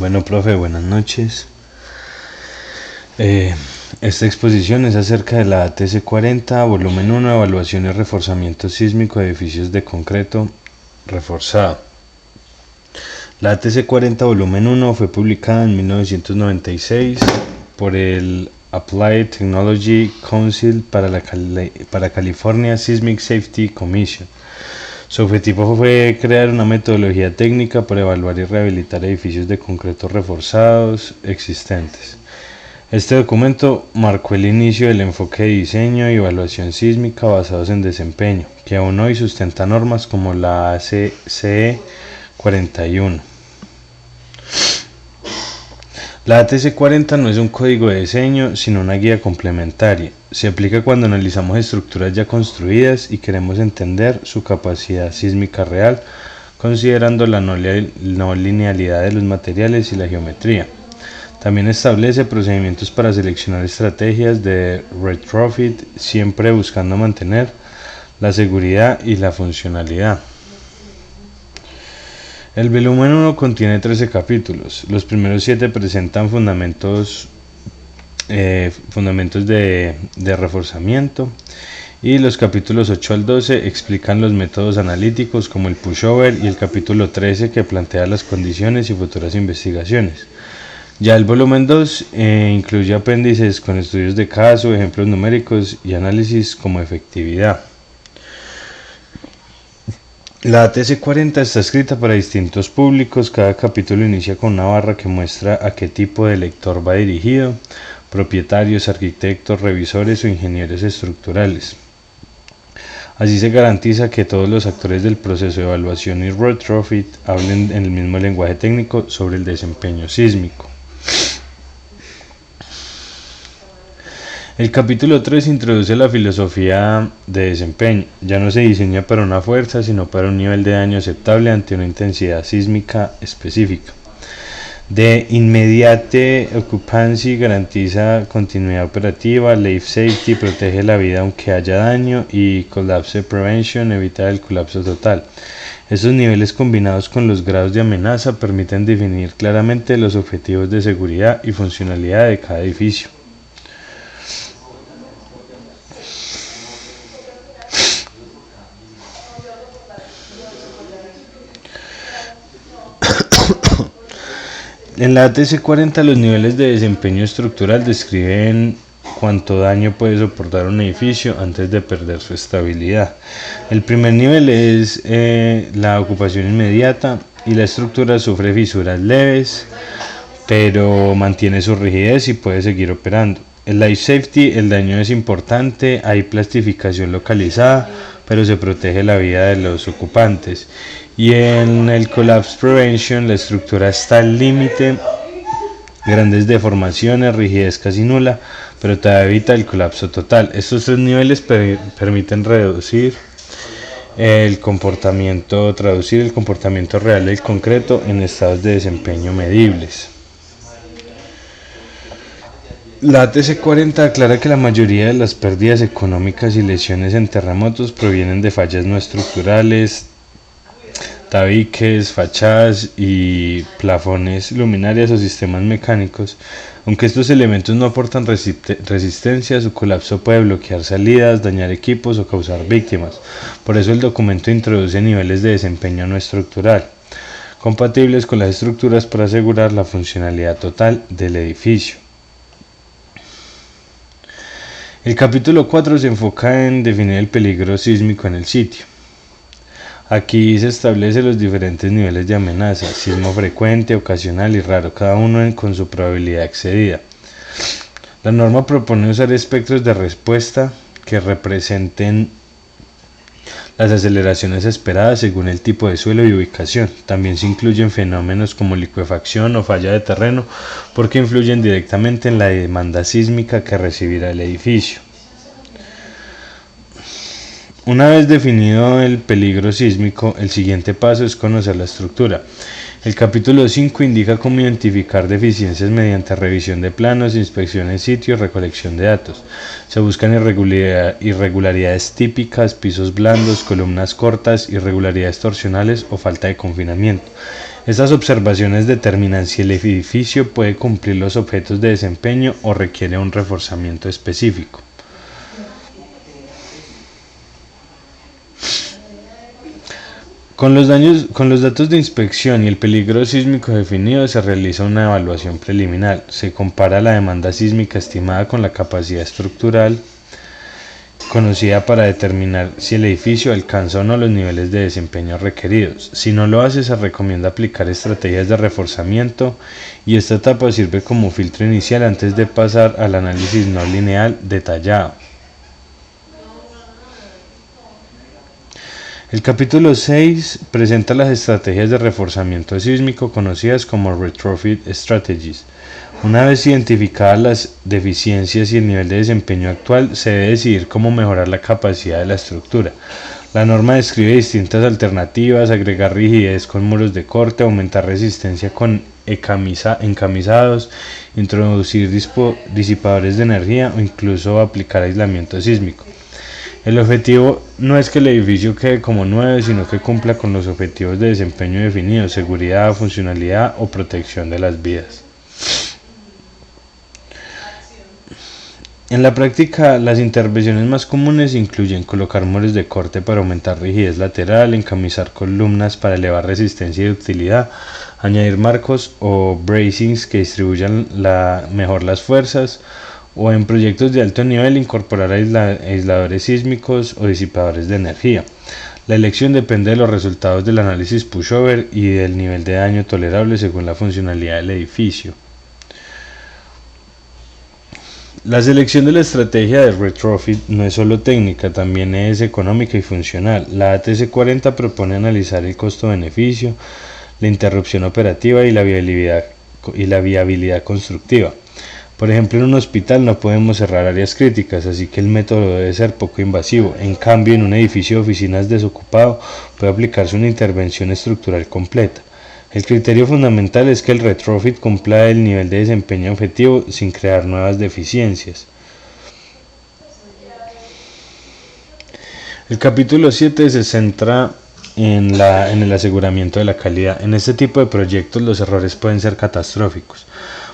Bueno, profe, buenas noches. Esta exposición es acerca de la ATC-40, volumen 1, evaluación y reforzamiento sísmico de edificios de concreto reforzado. La ATC-40, volumen 1, fue publicada en 1996 por el Applied Technology Council para California Seismic Safety Commission. Su objetivo fue crear una metodología técnica para evaluar y rehabilitar edificios de concreto reforzados existentes. Este documento marcó el inicio del enfoque de diseño y evaluación sísmica basados en desempeño, que aún hoy sustenta normas como la ACE 41. La ATC-40 no es un código de diseño, sino una guía complementaria. Se aplica cuando analizamos estructuras ya construidas y queremos entender su capacidad sísmica real, considerando la no linealidad de los materiales y la geometría. También establece procedimientos para seleccionar estrategias de retrofit, siempre buscando mantener la seguridad y la funcionalidad. El volumen 1 contiene 13 capítulos. Los primeros 7 presentan fundamentos de reforzamiento, y los capítulos 8 al 12 explican los métodos analíticos como el pushover, y el capítulo 13 que plantea las condiciones y futuras investigaciones. Ya el volumen 2 incluye apéndices con estudios de caso, ejemplos numéricos y análisis como efectividad. La ATC-40 está escrita para distintos públicos. Cada capítulo inicia con una barra que muestra a qué tipo de lector va dirigido: propietarios, arquitectos, revisores o ingenieros estructurales. Así se garantiza que todos los actores del proceso de evaluación y retrofit hablen en el mismo lenguaje técnico sobre el desempeño sísmico. El capítulo 3 introduce la filosofía de desempeño. Ya no se diseña para una fuerza, sino para un nivel de daño aceptable ante una intensidad sísmica específica. De immediate occupancy garantiza continuidad operativa, life safety protege la vida aunque haya daño, y collapse prevention evita el colapso total. Estos niveles, combinados con los grados de amenaza, permiten definir claramente los objetivos de seguridad y funcionalidad de cada edificio. En la ATC-40 los niveles de desempeño estructural describen cuánto daño puede soportar un edificio antes de perder su estabilidad. El primer nivel es la ocupación inmediata, y la estructura sufre fisuras leves, pero mantiene su rigidez y puede seguir operando. El life safety, el daño es importante, hay plastificación localizada, pero se protege la vida de los ocupantes. Y en el collapse prevention, la estructura está al límite, grandes deformaciones, rigidez casi nula, pero todavía evita el colapso total. Estos tres niveles permiten traducir el comportamiento real del concreto en estados de desempeño medibles. La ATC-40 aclara que la mayoría de las pérdidas económicas y lesiones en terremotos provienen de fallas no estructurales, tabiques, fachadas y plafones, luminarias o sistemas mecánicos. Aunque estos elementos no aportan resistencia, su colapso puede bloquear salidas, dañar equipos o causar víctimas. Por eso el documento introduce niveles de desempeño no estructural, compatibles con las estructuras, para asegurar la funcionalidad total del edificio. El capítulo 4 se enfoca en definir el peligro sísmico en el sitio. Aquí se establecen los diferentes niveles de amenaza: sismo frecuente, ocasional y raro, cada uno con su probabilidad excedida. La norma propone usar espectros de respuesta que representen las aceleraciones esperadas según el tipo de suelo y ubicación. También se incluyen fenómenos como licuefacción o falla de terreno, porque influyen directamente en la demanda sísmica que recibirá el edificio. Una vez definido el peligro sísmico, el siguiente paso es conocer la estructura. El capítulo 5 indica cómo identificar deficiencias mediante revisión de planos, inspección en sitio y recolección de datos. Se buscan irregularidades típicas, pisos blandos, columnas cortas, irregularidades torsionales o falta de confinamiento. Estas observaciones determinan si el edificio puede cumplir los objetos de desempeño o requiere un reforzamiento específico. Con los datos de inspección y el peligro sísmico definido se realiza una evaluación preliminar. Se compara la demanda sísmica estimada con la capacidad estructural conocida para determinar si el edificio alcanza o no los niveles de desempeño requeridos. Si no lo hace, se recomienda aplicar estrategias de reforzamiento y esta etapa sirve como filtro inicial antes de pasar al análisis no lineal detallado. El capítulo 6 presenta las estrategias de reforzamiento sísmico conocidas como retrofit strategies. Una vez identificadas las deficiencias y el nivel de desempeño actual, se debe decidir cómo mejorar la capacidad de la estructura. La norma describe distintas alternativas: agregar rigidez con muros de corte, aumentar resistencia con encamisados, introducir disipadores de energía o incluso aplicar aislamiento sísmico. El objetivo no es que el edificio quede como nuevo, sino que cumpla con los objetivos de desempeño definidos: seguridad, funcionalidad o protección de las vidas. En la práctica, las intervenciones más comunes incluyen colocar muros de corte para aumentar rigidez lateral, encamisar columnas para elevar resistencia y utilidad, añadir marcos o bracings que distribuyan mejor las fuerzas, o en proyectos de alto nivel incorporar aisladores sísmicos o disipadores de energía. La elección depende de los resultados del análisis pushover y del nivel de daño tolerable según la funcionalidad del edificio. La selección de la estrategia de retrofit no es solo técnica, también es económica y funcional. La ATC 40 propone analizar el costo-beneficio, la interrupción operativa y la viabilidad constructiva. Por ejemplo, en un hospital no podemos cerrar áreas críticas, así que el método debe ser poco invasivo. En cambio, en un edificio de oficinas desocupado puede aplicarse una intervención estructural completa. El criterio fundamental es que el retrofit cumpla el nivel de desempeño objetivo sin crear nuevas deficiencias. El capítulo 7 se centra en el aseguramiento de la calidad. En este tipo de proyectos los errores pueden ser catastróficos.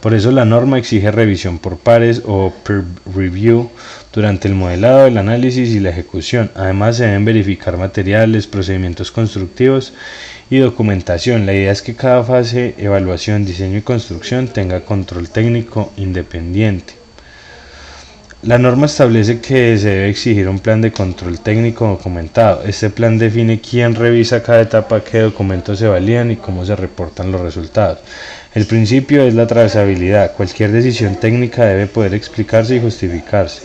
Por eso la norma exige revisión por pares o peer review durante el modelado, el análisis y la ejecución. Además, se deben verificar materiales, procedimientos constructivos y documentación. La idea es que cada fase, evaluación, diseño y construcción, tenga control técnico independiente. La norma establece que se debe exigir un plan de control técnico documentado. Este plan define quién revisa cada etapa, qué documentos se validan y cómo se reportan los resultados. El principio es la trazabilidad. Cualquier decisión técnica debe poder explicarse y justificarse.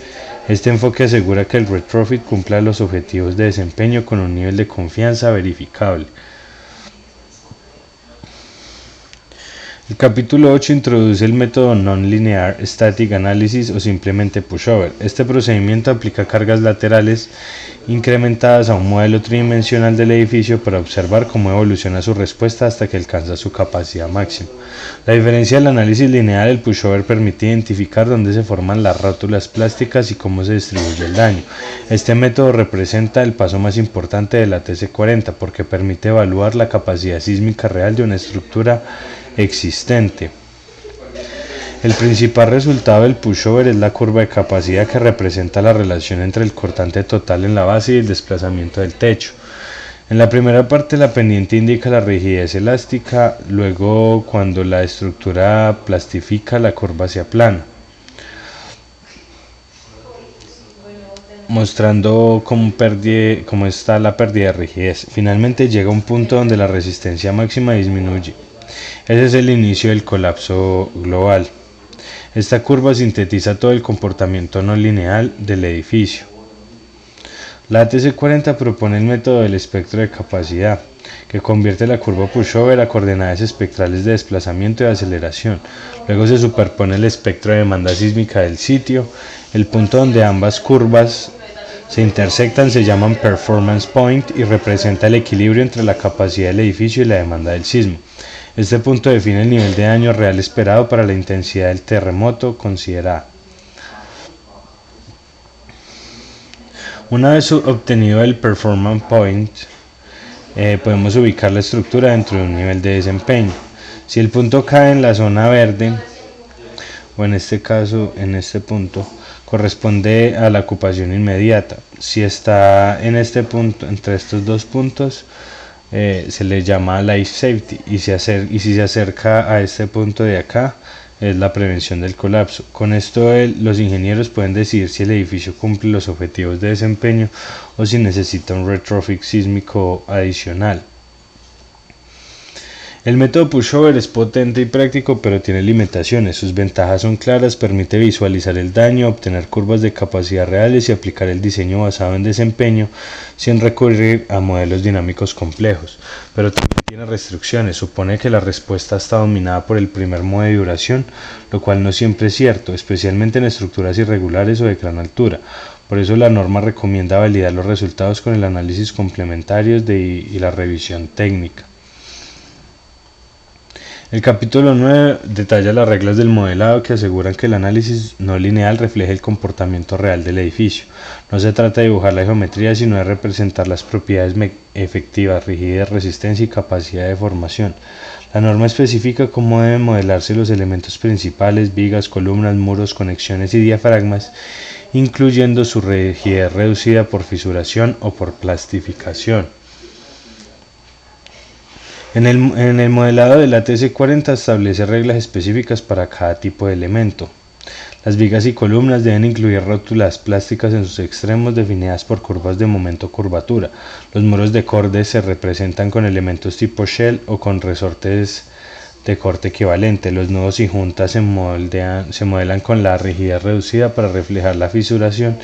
Este enfoque asegura que el retrofit cumpla los objetivos de desempeño con un nivel de confianza verificable. El capítulo 8 introduce el método Non-Linear Static Analysis o simplemente pushover. Este procedimiento aplica cargas laterales incrementadas a un modelo tridimensional del edificio para observar cómo evoluciona su respuesta hasta que alcanza su capacidad máxima. La diferencia del análisis lineal, el pushover permite identificar dónde se forman las rótulas plásticas y cómo se distribuye el daño. Este método representa el paso más importante de la TC40 porque permite evaluar la capacidad sísmica real de una estructura existente. El principal resultado del pushover es la curva de capacidad, que representa la relación entre el cortante total en la base y el desplazamiento del techo. En la primera parte, la pendiente indica la rigidez elástica, luego cuando la estructura plastifica, la curva se aplana, mostrando cómo está la pérdida de rigidez. Finalmente llega un punto donde la resistencia máxima disminuye. Ese es el inicio del colapso global. Esta curva sintetiza todo el comportamiento no lineal del edificio. La ATC40 propone el método del espectro de capacidad, que convierte la curva pushover a coordenadas espectrales de desplazamiento y de aceleración. Luego se superpone el espectro de demanda sísmica del sitio. El punto donde ambas curvas se intersectan se llama performance point y representa el equilibrio entre la capacidad del edificio y la demanda del sismo. Este punto define el nivel de daño real esperado para la intensidad del terremoto considerada. Una vez obtenido el performance point, podemos ubicar la estructura dentro de un nivel de desempeño. Si el punto cae en la zona verde, o en este caso en este punto, corresponde a la ocupación inmediata. Si está en este punto, entre estos dos puntos, se le llama life safety, y si se acerca a este punto de acá, es la prevención del colapso. Con esto los ingenieros pueden decidir si el edificio cumple los objetivos de desempeño o si necesita un retrofit sísmico adicional. El método pushover es potente y práctico, pero tiene limitaciones. Sus ventajas son claras: permite visualizar el daño, obtener curvas de capacidad reales y aplicar el diseño basado en desempeño sin recurrir a modelos dinámicos complejos. Pero también tiene restricciones. Supone que la respuesta está dominada por el primer modo de vibración, lo cual no siempre es cierto, especialmente en estructuras irregulares o de gran altura. Por eso la norma recomienda validar los resultados con el análisis complementarios y la revisión técnica. El capítulo 9 detalla las reglas del modelado que aseguran que el análisis no lineal refleje el comportamiento real del edificio. No se trata de dibujar la geometría, sino de representar las propiedades efectivas, rigidez, resistencia y capacidad de formación. La norma especifica cómo deben modelarse los elementos principales: vigas, columnas, muros, conexiones y diafragmas, incluyendo su rigidez reducida por fisuración o por plastificación. En el modelado del ATC40 establece reglas específicas para cada tipo de elemento. Las vigas y columnas deben incluir rótulas plásticas en sus extremos definidas por curvas de momento-curvatura. Los muros de cordes se representan con elementos tipo shell o con resortes de corte equivalente. Los nudos y juntas se modelan con la rigidez reducida para reflejar la fisuración,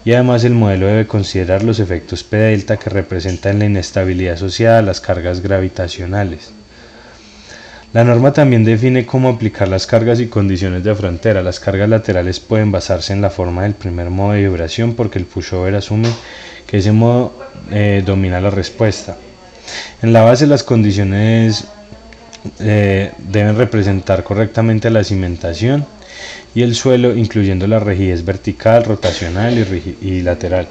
y además el modelo debe considerar los efectos P delta, que representan la inestabilidad asociada a las cargas gravitacionales. La norma también define cómo aplicar las cargas y condiciones de frontera. Las cargas laterales pueden basarse en la forma del primer modo de vibración, porque el pushover asume que ese modo domina la respuesta. En la base, las condiciones deben representar correctamente la cimentación y el suelo, incluyendo la rigidez vertical, rotacional y lateral.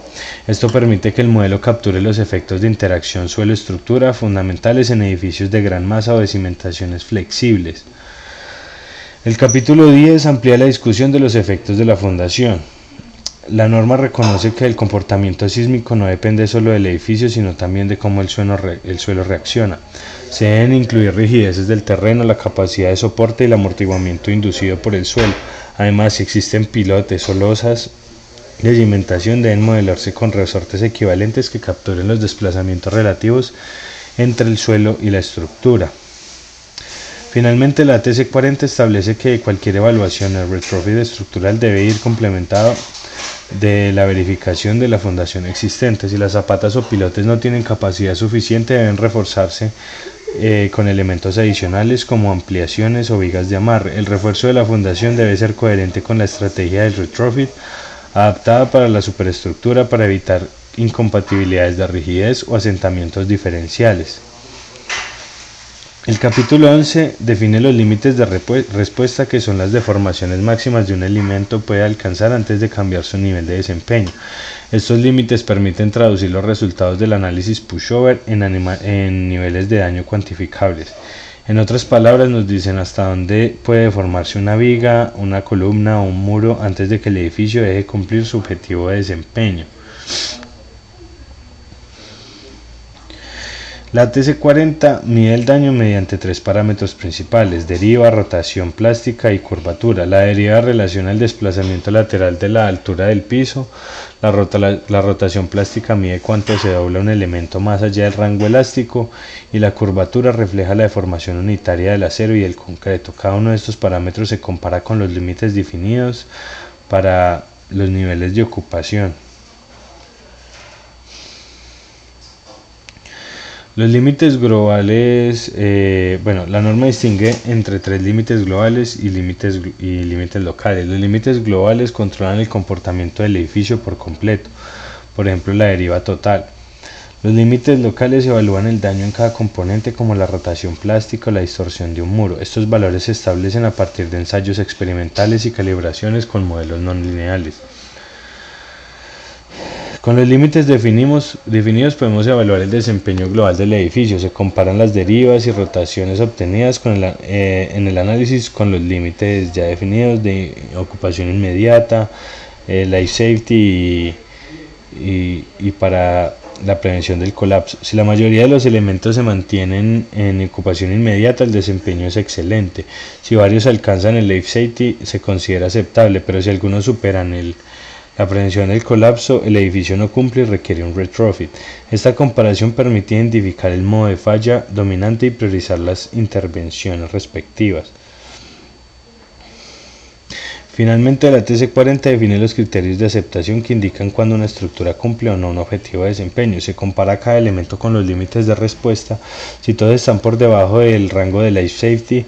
Esto permite que el modelo capture los efectos de interacción suelo-estructura fundamentales en edificios de gran masa o de cimentaciones flexibles. El capítulo 10 amplía la discusión de los efectos de la fundación. La norma reconoce que el comportamiento sísmico no depende solo del edificio, sino también de cómo el suelo reacciona. Se deben incluir rigideces del terreno, la capacidad de soporte y el amortiguamiento inducido por el suelo. Además, si existen pilotes o losas de cimentación, deben modelarse con resortes equivalentes que capturen los desplazamientos relativos entre el suelo y la estructura. Finalmente, la ATC40 establece que cualquier evaluación del retrofit estructural debe ir complementado de la verificación de la fundación existente. Si las zapatas o pilotes no tienen capacidad suficiente, deben reforzarse con elementos adicionales como ampliaciones o vigas de amarre. El refuerzo de la fundación debe ser coherente con la estrategia del retrofit, adaptada para la superestructura para evitar incompatibilidades de rigidez o asentamientos diferenciales. El capítulo 11 define los límites de respuesta, que son las deformaciones máximas de un elemento puede alcanzar antes de cambiar su nivel de desempeño. Estos límites permiten traducir los resultados del análisis pushover en niveles de daño cuantificables. En otras palabras, nos dicen hasta dónde puede deformarse una viga, una columna o un muro antes de que el edificio deje cumplir su objetivo de desempeño. La TC40 mide el daño mediante tres parámetros principales: deriva, rotación plástica y curvatura. La deriva relaciona el desplazamiento lateral de la altura del piso. La rotación plástica mide cuánto se dobla un elemento más allá del rango elástico, y la curvatura refleja la deformación unitaria del acero y el concreto. Cada uno de estos parámetros se compara con los límites definidos para los niveles de ocupación. Los límites globales, la norma distingue entre tres límites globales y límites locales. Los límites globales controlan el comportamiento del edificio por completo, por ejemplo la deriva total. Los límites locales evalúan el daño en cada componente, como la rotación plástica o la distorsión de un muro. Estos valores se establecen a partir de ensayos experimentales y calibraciones con modelos no lineales. Con los límites definidos podemos evaluar el desempeño global del edificio. Se comparan las derivas y rotaciones obtenidas en el análisis con los límites ya definidos de ocupación inmediata, life safety y para la prevención del colapso. Si la mayoría de los elementos se mantienen en ocupación inmediata, el desempeño es excelente. Si varios alcanzan el life safety, se considera aceptable, pero si algunos superan la prevención del colapso, el edificio no cumple y requiere un retrofit. Esta comparación permite identificar el modo de falla dominante y priorizar las intervenciones respectivas. Finalmente, la TC40 define los criterios de aceptación que indican cuando una estructura cumple o no un objetivo de desempeño. Se compara cada elemento con los límites de respuesta. Si todos están por debajo del rango de life safety,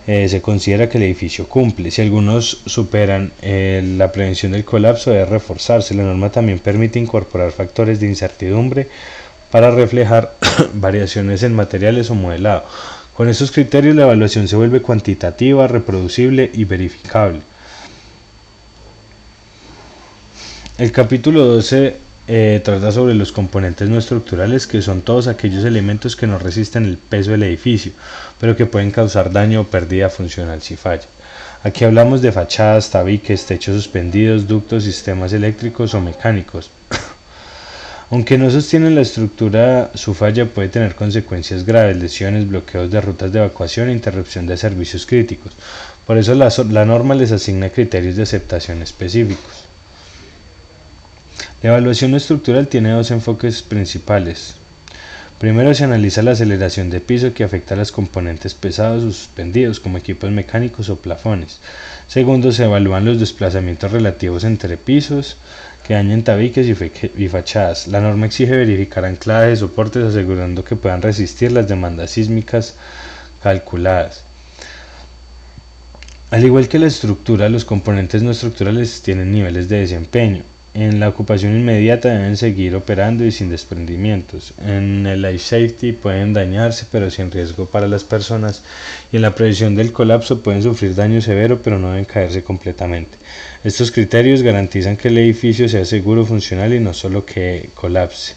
se considera que el edificio cumple. Si algunos superan la prevención del colapso, debe reforzarse. La norma también permite incorporar factores de incertidumbre para reflejar variaciones en materiales o modelado. Con estos criterios, la evaluación se vuelve cuantitativa, reproducible y verificable. El capítulo 12 trata sobre los componentes no estructurales, que son todos aquellos elementos que no resisten el peso del edificio, pero que pueden causar daño o pérdida funcional si fallan. Aquí hablamos de fachadas, tabiques, techos suspendidos, ductos, sistemas eléctricos o mecánicos. Aunque no sostienen la estructura, su falla puede tener consecuencias graves, lesiones, bloqueos de rutas de evacuación e interrupción de servicios críticos. Por eso la norma les asigna criterios de aceptación específicos. La evaluación estructural tiene dos enfoques principales. Primero, se analiza la aceleración de piso que afecta a los componentes pesados o suspendidos, como equipos mecánicos o plafones. Segundo, se evalúan los desplazamientos relativos entre pisos que dañen tabiques y fachadas. La norma exige verificar anclajes, soportes, asegurando que puedan resistir las demandas sísmicas calculadas. Al igual que la estructura, los componentes no estructurales tienen niveles de desempeño. En la ocupación inmediata deben seguir operando y sin desprendimientos. En el life safety pueden dañarse pero sin riesgo para las personas, y en la prevención del colapso pueden sufrir daño severo pero no deben caerse completamente. Estos criterios garantizan que el edificio sea seguro, funcional y no solo que colapse.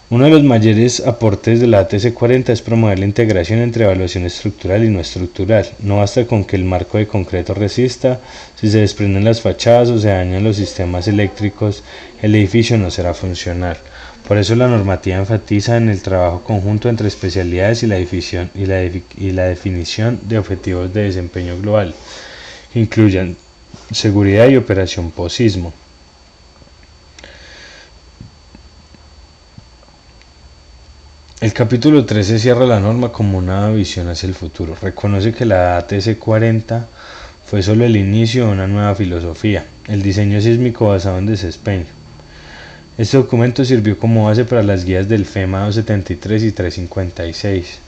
Uno de los mayores aportes de la TC40 es promover la integración entre evaluación estructural y no estructural. No basta con que el marco de concreto resista. Si se desprenden las fachadas o se dañan los sistemas eléctricos, el edificio no será funcional. Por eso la normativa enfatiza en el trabajo conjunto entre especialidades y la definición de objetivos de desempeño global, que incluyan seguridad y operación post-sismo. El capítulo 13 cierra la norma como una visión hacia el futuro. Reconoce que la TC40 fue solo el inicio de una nueva filosofía, el diseño sísmico basado en desempeño. Este documento sirvió como base para las guías del FEMA 273 y 356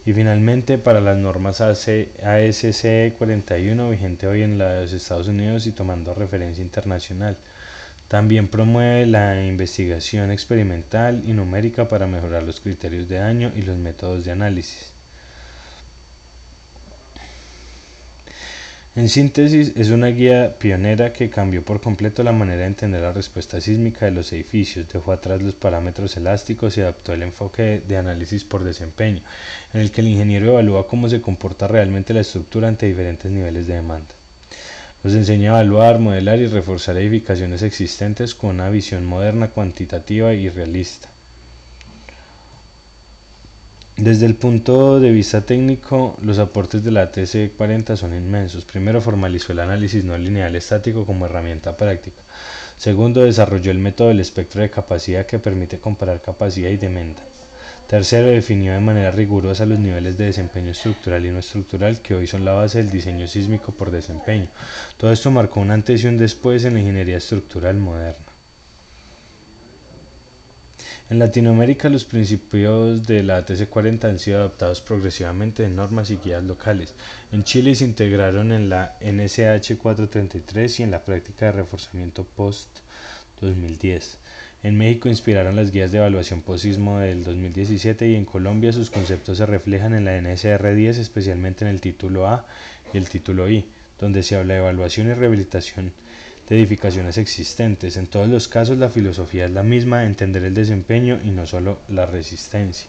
y finalmente para las normas ASCE 41 vigente hoy en los Estados Unidos y tomando referencia internacional. También promueve la investigación experimental y numérica para mejorar los criterios de daño y los métodos de análisis. En síntesis, es una guía pionera que cambió por completo la manera de entender la respuesta sísmica de los edificios, dejó atrás los parámetros elásticos y adaptó el enfoque de análisis por desempeño, en el que el ingeniero evalúa cómo se comporta realmente la estructura ante diferentes niveles de demanda. Nos enseña a evaluar, modelar y reforzar edificaciones existentes con una visión moderna, cuantitativa y realista. Desde el punto de vista técnico, los aportes de la TC40 son inmensos. Primero, formalizó el análisis no lineal estático como herramienta práctica. Segundo, desarrolló el método del espectro de capacidad que permite comparar capacidad y demanda. Tercero, definió de manera rigurosa los niveles de desempeño estructural y no estructural que hoy son la base del diseño sísmico por desempeño. Todo esto marcó un antes y un después en la ingeniería estructural moderna. En Latinoamérica, los principios de la TC40 han sido adaptados progresivamente en normas y guías locales. En Chile se integraron en la NSH 433 y en la práctica de reforzamiento post-2010. En México inspiraron las guías de evaluación post-sismo del 2017 y en Colombia sus conceptos se reflejan en la NSR 10, especialmente en el título A y el título I, donde se habla de evaluación y rehabilitación de edificaciones existentes. En todos los casos la filosofía es la misma, entender el desempeño y no solo la resistencia.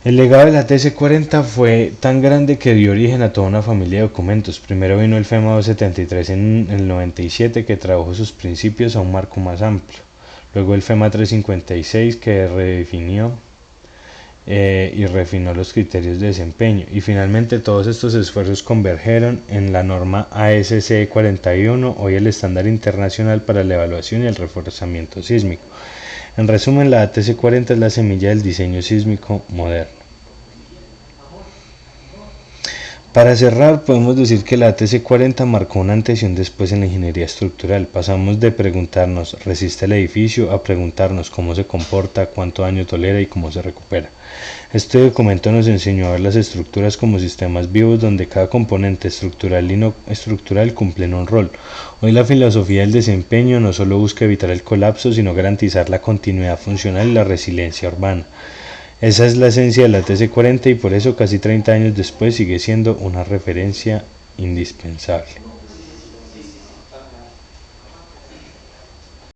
El legado de la TC-40 fue tan grande que dio origen a toda una familia de documentos. Primero vino el FEMA 273 en el 97, que tradujo sus principios a un marco más amplio. Luego el FEMA 356, que redefinió y refinó los criterios de desempeño. Y finalmente todos estos esfuerzos convergeron en la norma ASCE 41, hoy el estándar internacional para la evaluación y el reforzamiento sísmico. En resumen, la ATC-40 es la semilla del diseño sísmico moderno. Para cerrar, podemos decir que la ATC-40 marcó un antes y un después en la ingeniería estructural. Pasamos de preguntarnos ¿resiste el edificio? A preguntarnos cómo se comporta, cuánto daño tolera y cómo se recupera. Este documento nos enseñó a ver las estructuras como sistemas vivos donde cada componente estructural y no estructural cumplen un rol. Hoy la filosofía del desempeño no solo busca evitar el colapso, sino garantizar la continuidad funcional y la resiliencia urbana. Esa es la esencia de la TC-40 y por eso casi 30 años después sigue siendo una referencia indispensable.